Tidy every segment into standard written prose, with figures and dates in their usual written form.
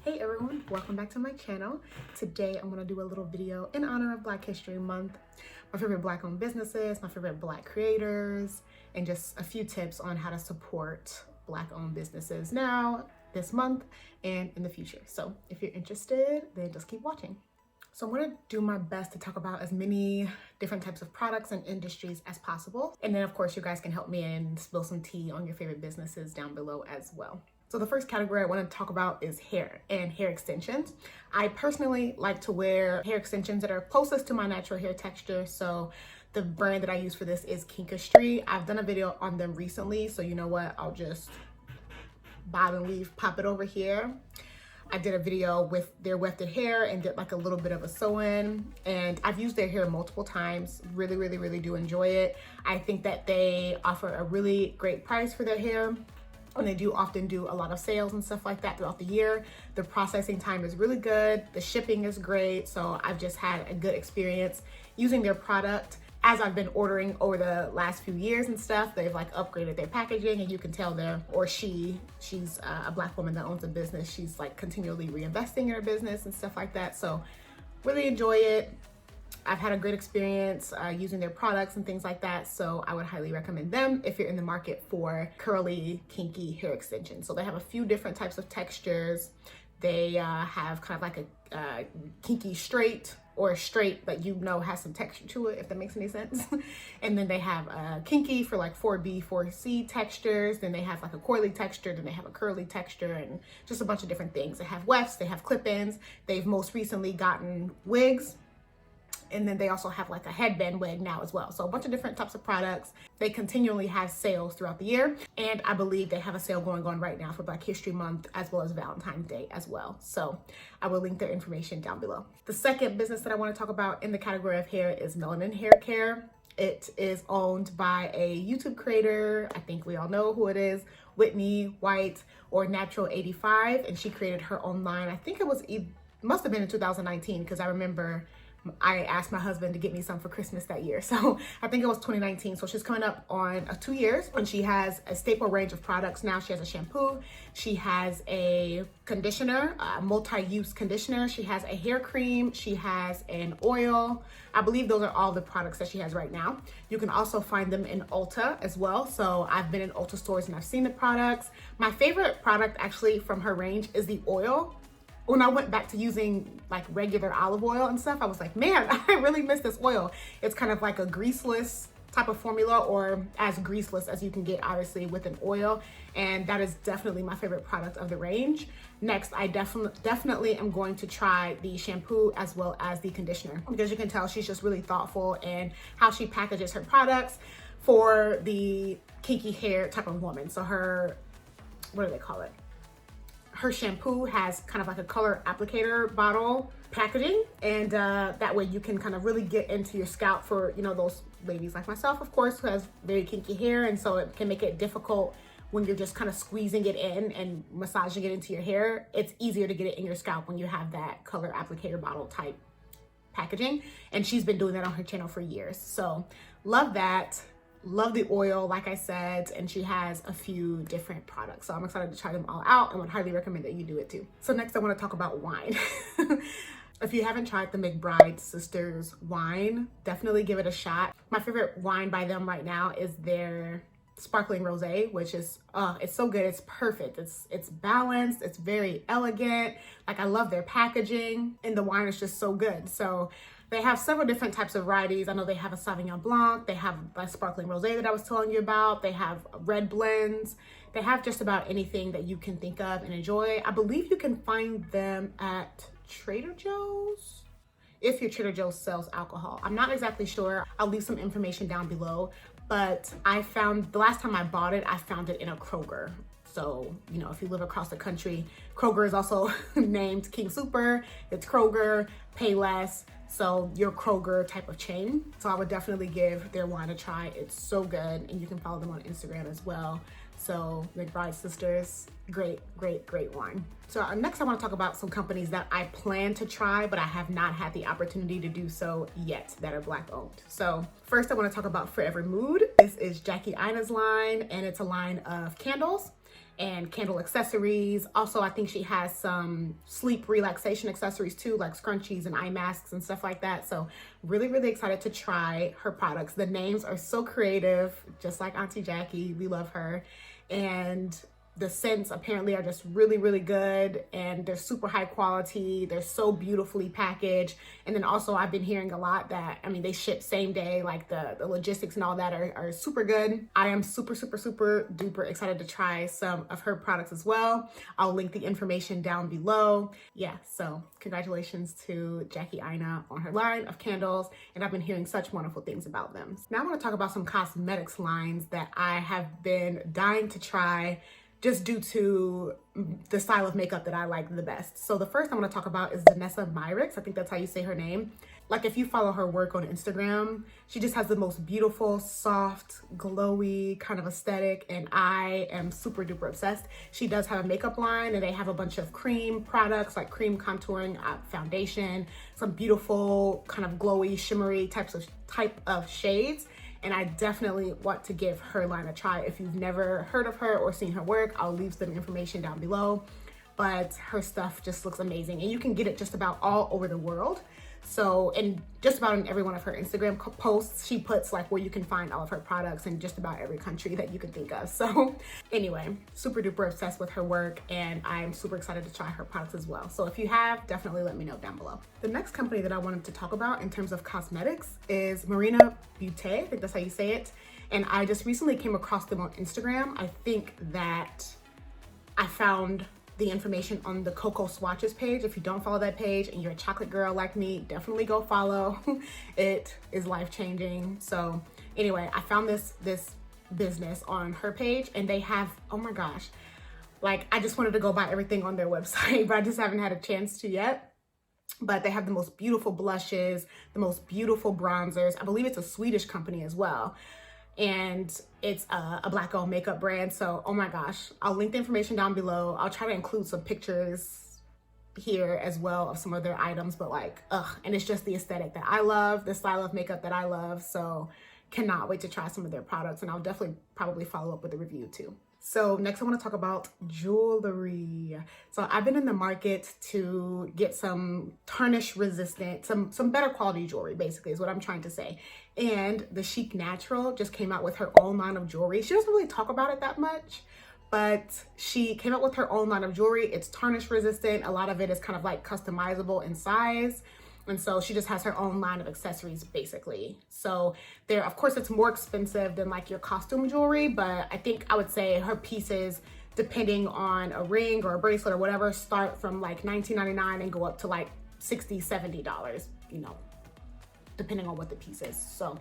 Hey everyone, welcome back to my channel. Today I'm going to do a little video in honor of Black History Month, my favorite Black owned businesses, my favorite Black creators, and just a few tips on how to support Black owned businesses now, this month, and in the future. So if you're interested, then just keep watching. So I'm going to do my best to talk about as many different types of products and industries as possible. And then of course you guys can help me and spill some tea on your favorite businesses down below as well. So the first category I want to talk about is hair and hair extensions. I personally like to wear hair extensions that are closest to my natural hair texture. So the brand that I use for this is Kinkistry. I've done a video on them recently. So you know what, I'll just bob and weave, pop it over here. I did a video with their wefted hair and did like a little bit of a sew-in, and I've used their hair multiple times. Really do enjoy it. I think that they offer a really great price for their hair. And they do often do a lot of sales and stuff like that throughout the year. The processing time is really good. The shipping is great. So I've just had a good experience using their product. As I've been ordering over the last few years and stuff, they've like upgraded their packaging, and you can tell she's a Black woman that owns a business. She's like continually reinvesting in her business and stuff like that. So really enjoy it. I've had a great experience using their products and things like that. So I would highly recommend them if you're in the market for curly, kinky hair extensions. So they have a few different types of textures. They have kind of like a kinky straight, or a straight that you know has some texture to it, if that makes any sense. And then they have kinky for like 4B, 4C textures. Then they have like a coily texture. Then they have a curly texture, and just a bunch of different things. They have wefts, they have clip-ins. They've most recently gotten wigs. And then they also have like a headband wig now as well. So a bunch of different types of products. They continually have sales throughout the year. And I believe they have a sale going on right now for Black History Month, as well as Valentine's Day as well. So I will link their information down below. The second business that I want to talk about in the category of hair is Melanin Haircare. It is owned by a YouTube creator. I think we all know who it is, Whitney White, or Natural 85. And she created her own line. I think must have been in 2019, because I remember I asked my husband to get me some for Christmas that year. So I think it was 2019. So she's coming up on 2 years, and she has a staple range of products. Now she has a shampoo. She has a conditioner, a multi-use conditioner. She has a hair cream. She has an oil. I believe those are all the products that she has right now. You can also find them in Ulta as well. So I've been in Ulta stores and I've seen the products. My favorite product actually from her range is the oil. When I went back to using like regular olive oil and stuff, I was like, man, I really miss this oil. It's kind of like a greaseless type of formula, or as greaseless as you can get, obviously, with an oil. And that is definitely my favorite product of the range. Next, I definitely am going to try the shampoo as well as the conditioner, because you can tell she's just really thoughtful in how she packages her products for the kinky hair type of woman. So her, what do they call it? Her shampoo has kind of like a color applicator bottle packaging, and that way you can kind of really get into your scalp for, you know, those ladies like myself, of course, who has very kinky hair, and so it can make it difficult when you're just kind of squeezing it in and massaging it into your hair. It's easier to get it in your scalp when you have that color applicator bottle type packaging, and she's been doing that on her channel for years. So love that. Love the oil, like I said, and she has a few different products. So I'm excited to try them all out, and would highly recommend that you do it too. So next I want to talk about wine. If you haven't tried the McBride sisters wine, definitely give it a shot. My favorite wine by them right now is their sparkling rosé, which is it's so good. It's perfect. It's balanced. It's very elegant. Like, I love their packaging, and the wine is just so good. So they have several different types of varieties. I know they have a Sauvignon Blanc. They have a sparkling rosé that I was telling you about. They have red blends. They have just about anything that you can think of and enjoy. I believe you can find them at Trader Joe's, if your Trader Joe's sells alcohol. I'm not exactly sure. I'll leave some information down below. But I found, the last time I bought it, I found it in a Kroger. So, you know, if you live across the country, Kroger is also named King Super. It's Kroger, Payless. So your Kroger type of chain. So I would definitely give their wine a try. It's so good. And you can follow them on Instagram as well. So McBride sisters, great wine. So next I want to talk about some companies that I plan to try, but I have not had the opportunity to do so yet, that are Black owned. So first I want to talk about Forvr Mood. This is Jackie Aina's line, and it's a line of candles. and candle accessories. Also, I think she has some sleep relaxation accessories too, like scrunchies and eye masks and stuff like that. So really, really excited to try her products. The names are so creative, just like Auntie Jackie. We love her. And the scents apparently are just really, really good, and they're super high quality. They're so beautifully packaged. And then also I've been hearing a lot that, I mean, they ship same day, like the logistics and all that are super good. I am super, super, super duper excited to try some of her products as well. I'll link the information down below. Yeah, so congratulations to Jackie Aina on her line of candles, and I've been hearing such wonderful things about them. Now I want to talk about some cosmetics lines that I have been dying to try, just due to the style of makeup that I like the best. So the first I'm gonna talk about is Vanessa Myricks. I think that's how you say her name. Like, if you follow her work on Instagram, she just has the most beautiful, soft, glowy kind of aesthetic, and I am super duper obsessed. She does have a makeup line, and they have a bunch of cream products, like cream contouring foundation, some beautiful kind of glowy, shimmery type of shades. And I definitely want to give her line a try. If you've never heard of her or seen her work, I'll leave some information down below. But her stuff just looks amazing, and you can get it just about all over the world. So, and just about in every one of her Instagram posts, she puts like where you can find all of her products in just about every country that you can think of. So anyway, super duper obsessed with her work, and I'm super excited to try her products as well. So if you have, definitely let me know down below. The next company that I wanted to talk about in terms of cosmetics is Marena Beaute. I think that's how you say it. And I just recently came across them on Instagram. I think that I found the information on the Cocoa Swatches page. If you don't follow that page and you're a chocolate girl like me, definitely go follow. It is life-changing. So anyway, I found this business on her page, and they have, oh my gosh, like, I just wanted to go buy everything on their website, but I just haven't had a chance to yet. But they have the most beautiful blushes, the most beautiful bronzers. I believe it's a Swedish company as well. And it's a Black-owned makeup brand. So, oh my gosh, I'll link the information down below. I'll try to include some pictures here as well of some of their items, but like, and it's just the aesthetic that I love, the style of makeup that I love. So cannot wait to try some of their products, and I'll definitely probably follow up with a review too. So next I want to talk about jewelry. So I've been in the market to get some tarnish resistant, some better quality jewelry, basically is what I'm trying to say. And the Chic Natural just came out with her own line of jewelry. She doesn't really talk about it that much, but she came out with her own line of jewelry. It's tarnish resistant. A lot of it is kind of like customizable in size. And so she just has her own line of accessories, basically. So there, of course, it's more expensive than like your costume jewelry, but I think I would say her pieces, depending on a ring or a bracelet or whatever, start from like $19.99 and go up to like $60, $70, you know, depending on what the piece is. So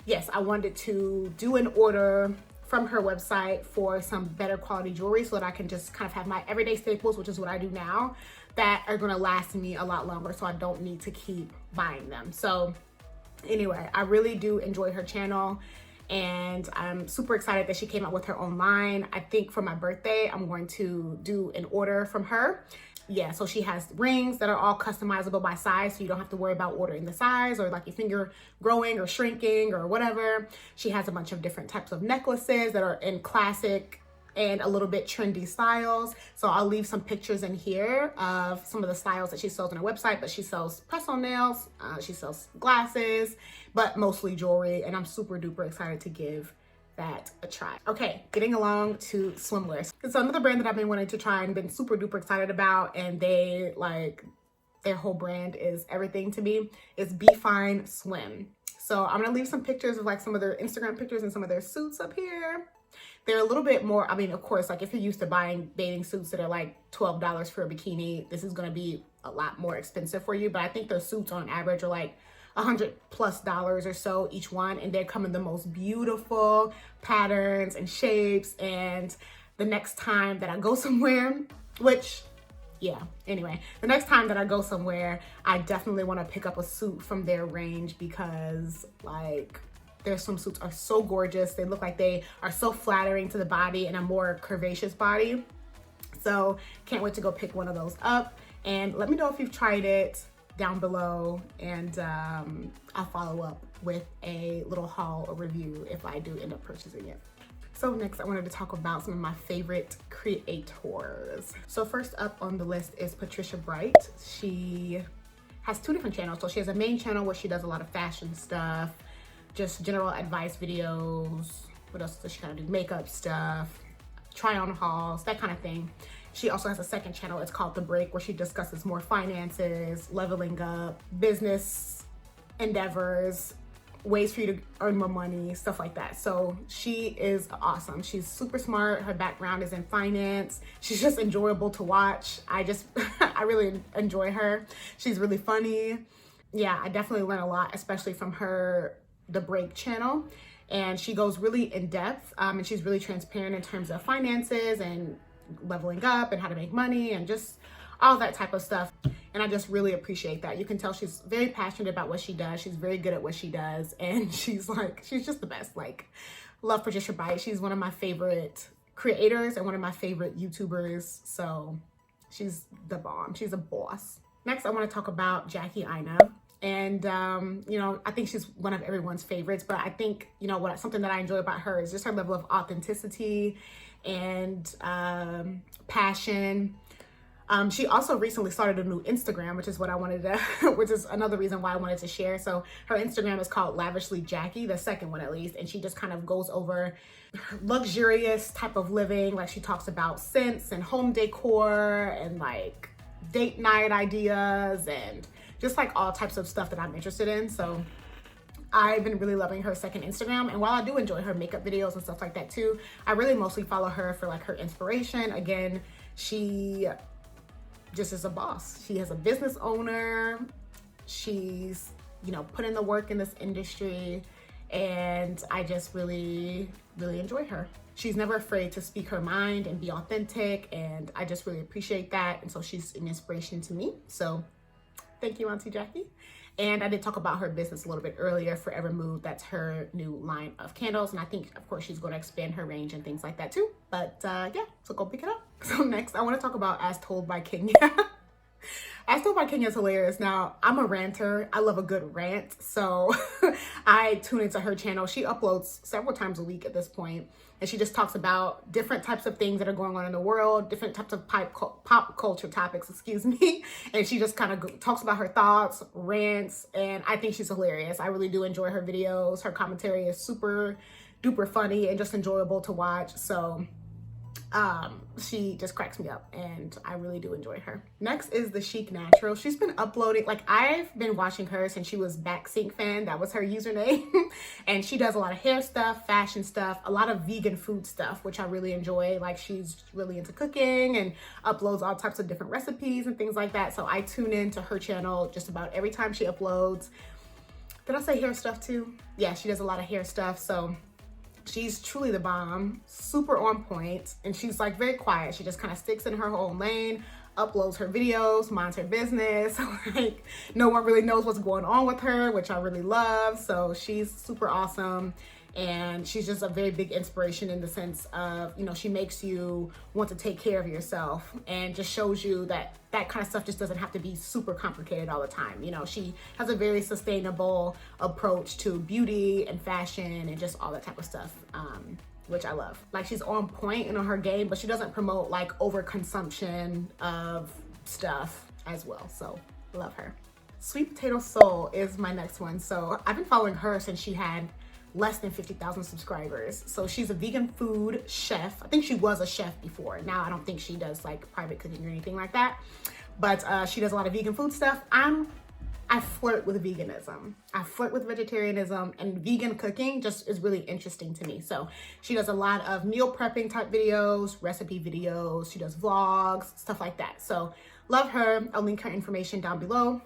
yes, I wanted to do an order from her website for some better quality jewelry so that I can just kind of have my everyday staples, which is what I do now, that are gonna last me a lot longer, so I don't need to keep buying them. So anyway, I really do enjoy her channel, and I'm super excited that she came out with her own line. I think for my birthday, I'm going to do an order from her. Yeah, so she has rings that are all customizable by size, so you don't have to worry about ordering the size or like your finger growing or shrinking or whatever. She has a bunch of different types of necklaces that are in classic and a little bit trendy styles. So I'll leave some pictures in here of some of the styles that she sells on her website, but she sells press-on nails, she sells glasses, but mostly jewelry, and I'm super duper excited to give that a try. Okay, getting along to Swimless. It's another brand that I've been wanting to try and been super duper excited about, and they like, their whole brand is everything to me. It's bfyne Swim. So I'm gonna leave some pictures of like some of their Instagram pictures and some of their suits up here. They're a little bit more, I mean, of course, like if you're used to buying bathing suits that are like $12 for a bikini, this is gonna be a lot more expensive for you. But I think their suits on average are like $100+ or so each one, and they come in the most beautiful patterns and shapes. And the next time that I go somewhere, which, yeah, anyway, the next time that I go somewhere, I definitely want to pick up a suit from their range, because like their swimsuits are so gorgeous. They look like they are so flattering to the body and a more curvaceous body. So can't wait to go pick one of those up. And let me know if you've tried it down below, and I'll follow up with a little haul or review if I do end up purchasing it. So next I wanted to talk about some of my favorite creators. So first up on the list is Patricia Bright. She has 2 different channels. So she has a main channel where she does a lot of fashion stuff, just general advice videos. What else does she kind of do? Makeup stuff, try on hauls, that kind of thing. She also has a second channel, it's called The Break, where she discusses more finances, leveling up, business endeavors, ways for you to earn more money, stuff like that. So she is awesome. She's super smart. Her background is in finance. She's just enjoyable to watch. I really enjoy her. She's really funny. Yeah, I definitely learn a lot, especially from her The Break channel. And she goes really in depth, and she's really transparent in terms of finances and leveling up and how to make money and just all that type of stuff. And I just really appreciate that. You can tell she's very passionate about what she does. She's very good at what she does. And she's just the best. Like, love Patricia Bright. She's one of my favorite creators and one of my favorite YouTubers. So she's the bomb. She's a boss. Next, I want to talk about Jackie Aina. And, you know, I think she's one of everyone's favorites, but I think, you know, something that I enjoy about her is just her level of authenticity and passion. She also recently started a new Instagram, which is what I wanted to, which is another reason why I wanted to share. So her Instagram is called Lavishly Jackie, the second one at least. And she just kind of goes over luxurious type of living. Like, she talks about scents and home decor and like date night ideas and just like all types of stuff that I'm interested in. So I've been really loving her second Instagram. And while I do enjoy her makeup videos and stuff like that too, I really mostly follow her for like her inspiration. Again, she just is a boss. She is a business owner. She's, you know, put in the work in this industry. And I just really, really enjoy her. She's never afraid to speak her mind and be authentic. And I just really appreciate that. And so she's an inspiration to me. So thank you, Auntie Jackie. And I did talk about her business a little bit earlier, Forvr Mood. That's her new line of candles. And I think, of course, she's going to expand her range and things like that too. But yeah, so go pick it up. So next, I want to talk about As Told by Kenya. As Told by Kenya is hilarious. Now, I'm a ranter. I love a good rant. So I tune into her channel. She uploads several times a week at this point. And she just talks about different types of things that are going on in the world, different types of pop culture topics, excuse me. And she just kind of talks about her thoughts, rants, and I think she's hilarious. I really do enjoy her videos. Her commentary is super duper funny and just enjoyable to watch. So she just cracks me up and I really do enjoy her. Next is the Chic Natural. She's been uploading, like, I've been watching her since she was Backsync Fan. That was her username. And she does a lot of hair stuff, fashion stuff, a lot of vegan food stuff, which I really enjoy. Like, she's really into cooking and uploads all types of different recipes and things like that. So I tune into her channel just about every time she uploads. Did I say hair stuff too? Yeah, she does a lot of hair stuff. So she's truly the bomb, super on point, and she's like very quiet. She just kind of sticks in her own lane, uploads her videos, minds her business. Like, no one really knows what's going on with her, which I really love. So she's super awesome. And she's just a very big inspiration in the sense of, you know, she makes you want to take care of yourself and just shows you that that kind of stuff just doesn't have to be super complicated all the time. You know, she has a very sustainable approach to beauty and fashion and just all that type of stuff, which I love. Like, she's on point in her game, but she doesn't promote like overconsumption of stuff as well. So love her. Sweet Potato Soul is my next one. So I've been following her since she had less than 50,000 subscribers. So she's a vegan food chef. I think she was a chef before. Now I don't think she does like private cooking or anything like that. But she does a lot of vegan food stuff. I flirt with veganism. I flirt with vegetarianism, and vegan cooking just is really interesting to me. So she does a lot of meal prepping type videos, recipe videos. She does vlogs, stuff like that. So love her. I'll link her information down below.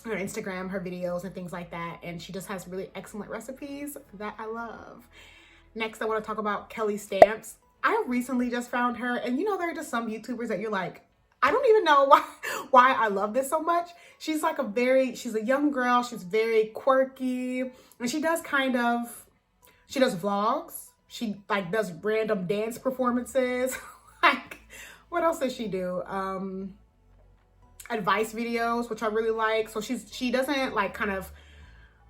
Her Instagram, her videos and things like that. And she just has really excellent recipes that I love. Next, I want to talk about Kelly Stamps. I recently just found her, and you know, there are just some YouTubers that you're like, I don't even know why I love this so much. She's like she's a young girl. She's very quirky, and she does vlogs. She like does random dance performances. Like, what else does she do? Advice videos, which I really like. So she doesn't like kind of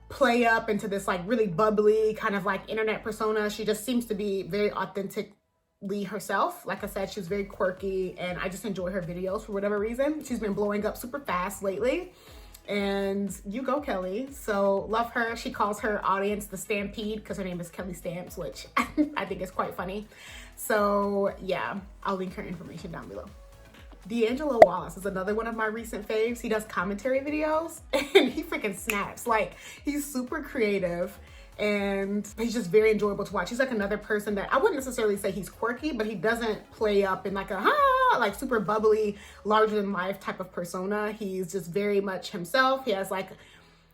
play up into this like really bubbly kind of like internet persona. She just seems to be very authentically herself. Like I said, she's very quirky, and I just enjoy her videos for whatever reason. She's been blowing up super fast lately, and you go Kelly. So love her. She calls her audience the Stampede because her name is Kelly Stamps, which I think is quite funny. So yeah, I'll link her information down below. D'Angelo Wallace is another one of my recent faves. He does commentary videos and he freaking snaps. Like, he's super creative and he's just very enjoyable to watch. He's like another person that I wouldn't necessarily say he's quirky, but he doesn't play up in like a like super bubbly, larger than life type of persona. He's just very much himself. He has like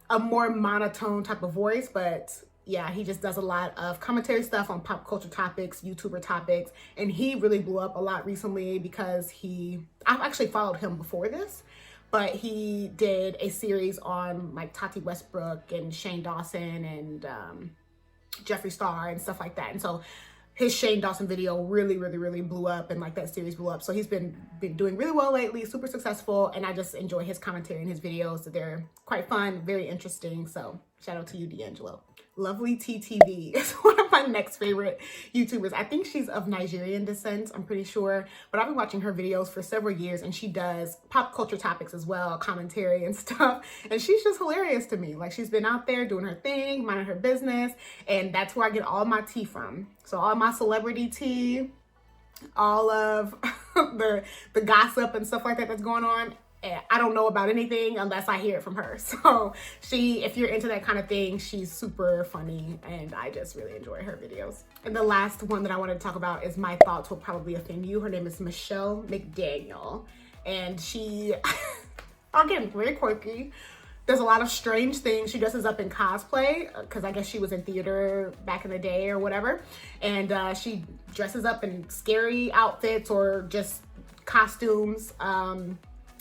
a more monotone type of voice, but yeah, he just does a lot of commentary stuff on pop culture topics, YouTuber topics, and he really blew up a lot recently because I've actually followed him before this, but he did a series on like Tati Westbrook and Shane Dawson and Jeffree Star and stuff like that. And so his Shane Dawson video really blew up, and like that series blew up. So he's been doing really well lately, super successful, and I just enjoy his commentary and his videos. They're quite fun, very interesting. So shout out to you, D'Angelo. Lovely TTV is one of my next favorite YouTubers. I think she's of Nigerian descent, I'm pretty sure, but I've been watching her videos for several years, and she does pop culture topics as well, commentary and stuff, and she's just hilarious to me. Like, she's been out there doing her thing, minding her business, and that's where I get all my tea from. So all my celebrity tea, all of the gossip and stuff like that that's going on, I don't know about anything unless I hear it from her. So if you're into that kind of thing, she's super funny, and I just really enjoy her videos. And the last one that I want to talk about is my thoughts will probably offend you. Her name is Michelle McDaniel, and she, again, very quirky. There's a lot of strange things. She dresses up in cosplay because I guess she was in theater back in the day or whatever. And she dresses up in scary outfits or just costumes.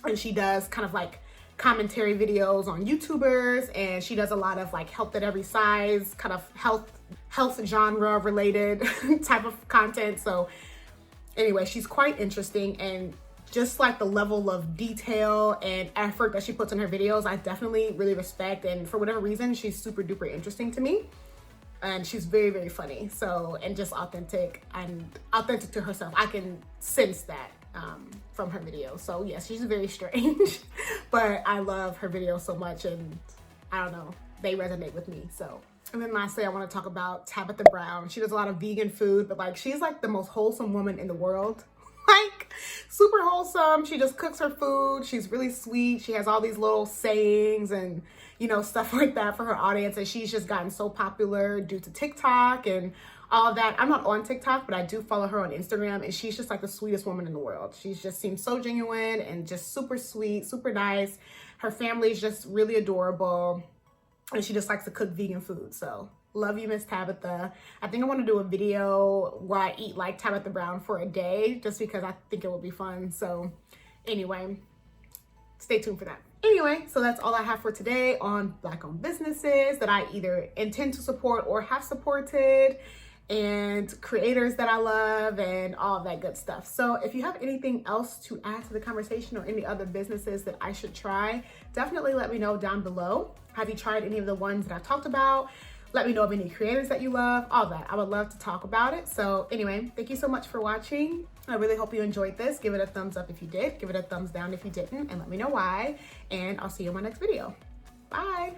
And she does kind of like commentary videos on YouTubers, and she does a lot of like health at every size, kind of health genre related type of content. So anyway, she's quite interesting, and just like the level of detail and effort that she puts in her videos, I definitely really respect. And for whatever reason, she's super duper interesting to me. And she's very funny. So, and just authentic to herself. I can sense that from her videos. So yes, she's very strange, but I love her videos so much, and I don't know, they resonate with me. So, and then lastly, I want to talk about Tabitha Brown. She does a lot of vegan food, but like, she's like the most wholesome woman in the world. Like, super wholesome. She just cooks her food. She's really sweet. She has all these little sayings and, you know, stuff like that for her audience. And she's just gotten so popular due to TikTok and all of that. I'm not on TikTok, but I do follow her on Instagram, and she's just like the sweetest woman in the world. She just seems so genuine and just super sweet, super nice. Her family is just really adorable, and she just likes to cook vegan food. So love you, Miss Tabitha. I think I want to do a video where I eat like Tabitha Brown for a day, just because I think it will be fun. So anyway, stay tuned for that. Anyway, so that's all I have for today on Black-owned businesses that I either intend to support or have supported, and creators that I love, and all of that good stuff. So if you have anything else to add to the conversation or any other businesses that I should try, definitely let me know down below. Have you tried any of the ones that I talked about? Let me know of any creators that you love, all that. I would love to talk about it. So anyway, thank you so much for watching. I really hope you enjoyed this. Give it a thumbs up if you did. Give it a thumbs down if you didn't, and let me know why. And I'll see you in my next video. Bye.